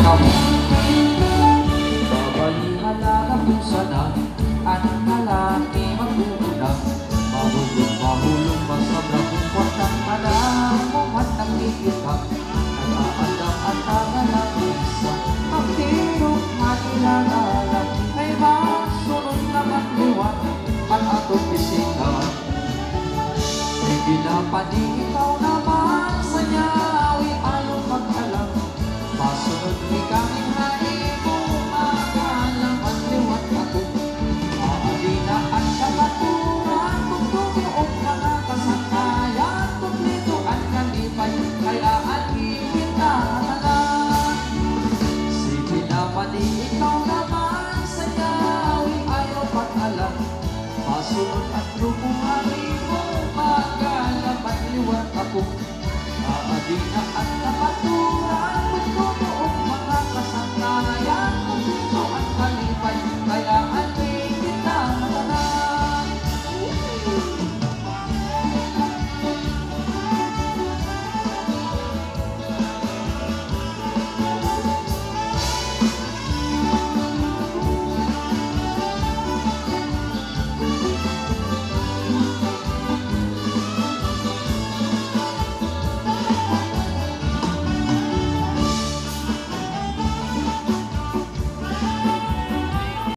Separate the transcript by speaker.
Speaker 1: kamo. Babalihala na pusa na, anong lalaki magbubulang. Mahulong ba sa brakukwat ng manang mumat ng iitak. Nag-aandang at tagalang isa, ang hirong matilala ay masunod na matliwat at atong bisita. Pinapadi ikaw naman sa niyawi, ayaw mag-alam. Masunod ni kaming